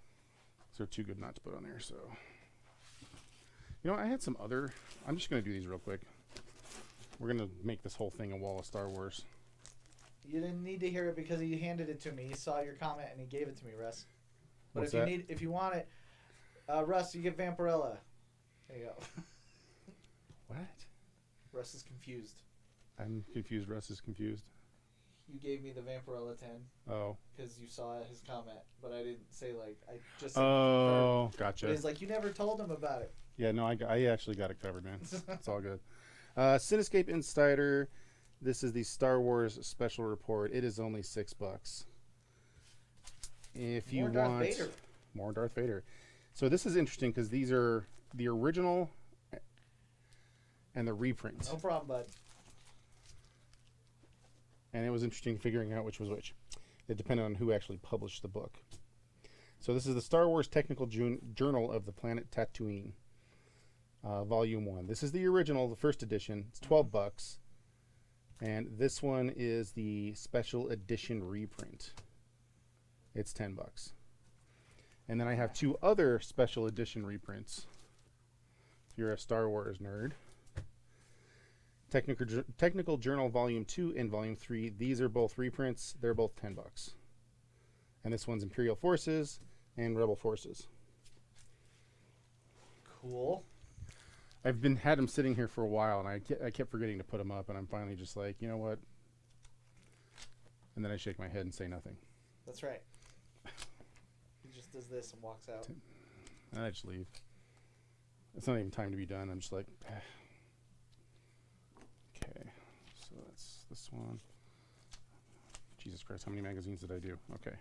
These are too good not to put on there, so. You know, I had some other. I'm just going to do these real quick. We're going to make this whole thing a wall of Star Wars. You didn't need to hear it because he handed it to me. He saw your comment and he gave it to me, Russ. But What's if you that? need, if you want it, Russ, you get Vampirella. There you go. What? Russ is confused. I'm confused. Russ is confused. You gave me the Vampirella 10 Oh. because you saw his comment, but I didn't say I just said Oh, confirmed. gotcha. But he's like, you never told him about it. Yeah, no, I actually got it covered, man. It's all good. Cinescape Insider. This is the Star Wars special report. It is only $6. If you More Darth want Vader. more Darth Vader. So this is interesting because these are the original and the reprint. No problem, bud. And it was interesting figuring out which was which. It depended on who actually published the book. So this is the Star Wars Technical Journal of the Planet Tatooine, Volume 1. This is the original, the first edition. It's $12. And this one is the special edition reprint. It's $10. And then I have two other special edition reprints. If you're a Star Wars nerd. Technical Journal Volume 2 and Volume 3. These are both reprints. They're both $10. And this one's Imperial Forces and Rebel Forces. Cool. I've had them sitting here for a while, and I kept forgetting to put them up, and I'm finally just like, you know what? And then I shake my head and say nothing. That's right. He just does this and walks out. And I just leave. It's not even time to be done. I'm just like, okay. So that's this one. Jesus Christ, how many magazines did I do? Okay.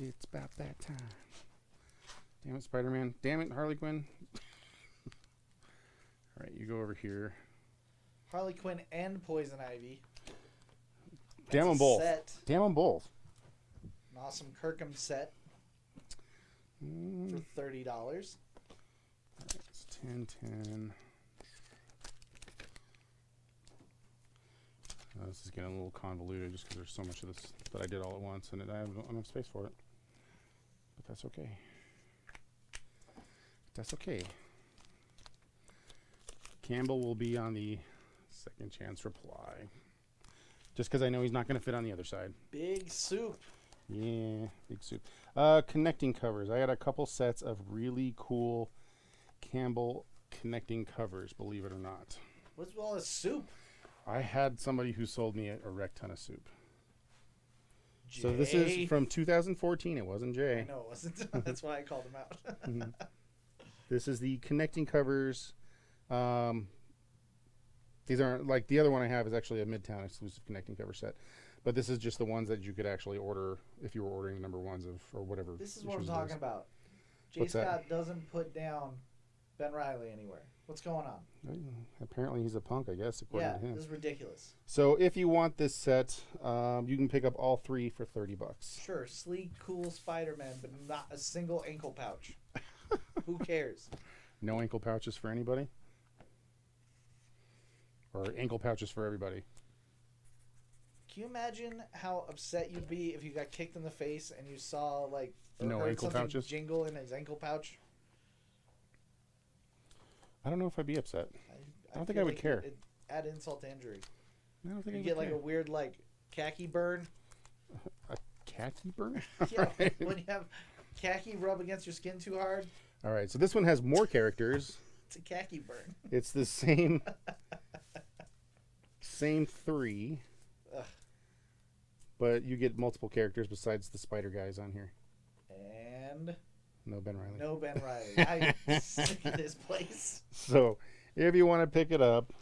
It's about that time. Damn it, Spider-Man. Damn it, Harley Quinn. All right, you go over here. Harley Quinn and Poison Ivy. Damn That's them a both. Set. Damn them both. An awesome Kirkham set for $30. Alright, it's 10. This is getting a little convoluted just because there's so much of this that I did all at once, and I don't have enough space for it. But that's okay. That's okay. Campbell will be on the second chance reply. just because I know he's not going to fit on the other side. Big soup. Yeah, big soup. Connecting covers. I had a couple sets of really cool Campbell connecting covers, believe it or not. What's with all this soup? I had somebody who sold me a wreck ton of soup. Jay? So this is from 2014. It wasn't I Jay. know it wasn't. That's why I called him out. This is the connecting covers. These aren't like the other one I have is actually a Midtown exclusive connecting cover set. But this is just the ones that you could actually order if you were ordering the number ones of or whatever. This is what I'm issues it talking is. about. Jay What's that? Scott doesn't put down Ben Riley anywhere. What's going on? Apparently he's a punk, I guess, according Yeah, to him. this is ridiculous. So if you want this set, you can pick up all three for $30. Sure, sleek, cool Spider-Man, but not a single ankle pouch. Who cares? No ankle pouches for anybody? Or ankle pouches for everybody? Can you imagine how upset you'd be if you got kicked in the face and you saw like or No heard ankle something pouches? jingle in his ankle pouch? I don't know if I'd be upset. I don't think feel I would like care. it'd add insult to injury. I don't think You I get would like care. a weird like khaki burn. Khaki burn? Yeah, Alright. when you have khaki rub against your skin too hard, All right, so this one has more characters. it's a khaki burn. It's the same three, Ugh. but you get multiple characters besides the spider guys on here. And No Ben Riley. no Ben Riley. I'm sick of this place. So if you want to pick it up,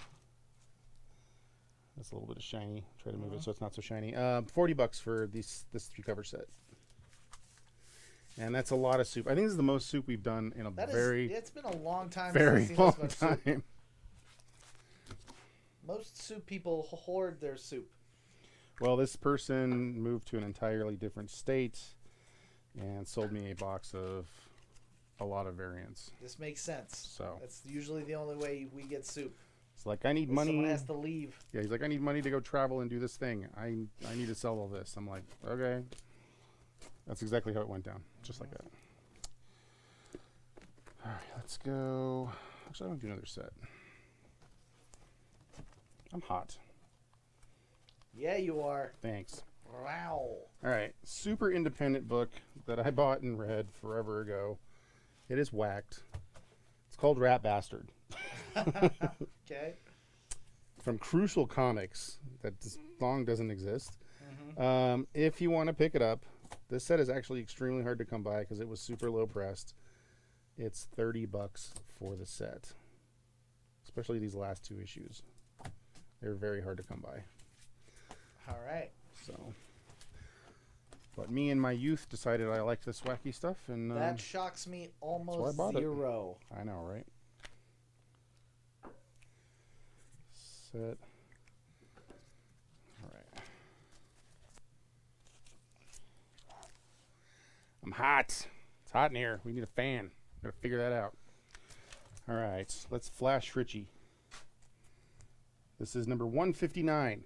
that's a little bit of shiny. Try to move it so it's not so shiny. $40 for this 3-cover set. And that's a lot of soup. I think this is the most soup we've done in a That is, very, it's been a long time very since I've seen long this much soup. time. Most soup people hoard their soup. Well, this person moved to an entirely different state and sold me a box of a lot of variants. This makes sense. So That's usually the only way we get soup. it's like, I need If Someone money. has to leave. Yeah, he's like, I need money to go travel and do this thing. I need to sell all this. I'm like, okay. That's exactly how it went down. Just like that. All right, let's go. Actually, I want to do another set. I'm hot. Yeah, you are. Thanks. Wow. All right, super independent book that I bought and read forever ago. It is whacked. It's called Rat Bastard. Okay. From Crucial Comics that long doesn't exist. Mm-hmm. If you want to pick it up, this set is actually extremely hard to come by because it was super low pressed. It's $30 for the set, especially these last 2 issues. They're very hard to come by. All right. So, but me in my youth decided I liked this wacky stuff, and That shocks me almost bought it. zero. I know, right? Set. All right. I'm hot. It's hot in here. We need a fan. Gotta figure that out. All right. Let's flash Richie. This is number 159.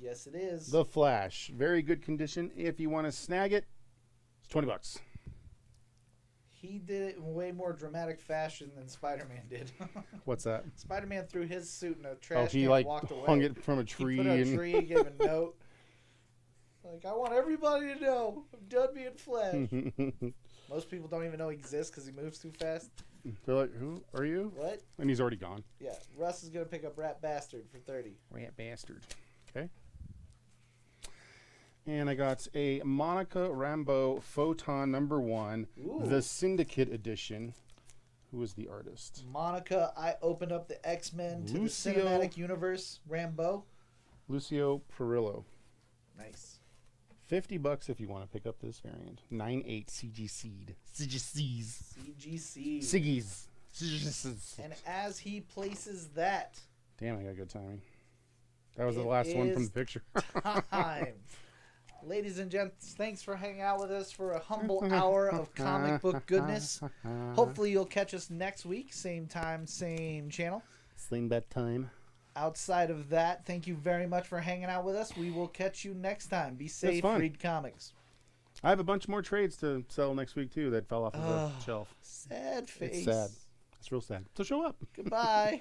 Yes, it is. The Flash. Very good condition. If you want to snag it, it's $20. He did it in way more dramatic fashion than Spider-Man did. What's that? Spider-Man threw his suit in a trash he can like and walked away. hung it from a He tree put on a and tree, gave a note. Like, I want everybody to know I'm done being Flash. Most people don't even know he exists because he moves too fast. they're like, "Who are you?" What? And he's already gone. Yeah, Russ is going to pick up Rat Bastard for 30. Rat Bastard. Okay. And I got a Monica Rambeau Photon number 1, Ooh. the Syndicate edition. Who is the artist? Monica, I opened up the X-Men to Lucio- the cinematic universe. Rambo. Lucio Perillo. Nice. $50 if you want to pick up this variant. 9/8 CG Seed. CG Seeds. CGC. Siggies. And as he places that Damn, I got good timing. That was the It last one from is the picture. time. Ladies and gents, thanks for hanging out with us for a humble hour of comic book goodness. Hopefully you'll catch us next week, same time, same channel. Sling bet time. Outside of that, thank you very much for hanging out with us. We will catch you next time. Be safe, fun. read comics. I have a bunch more trades to sell next week too that fell off of the Ugh. shelf. Sad face. It's sad. It's real sad. So show up. Goodbye.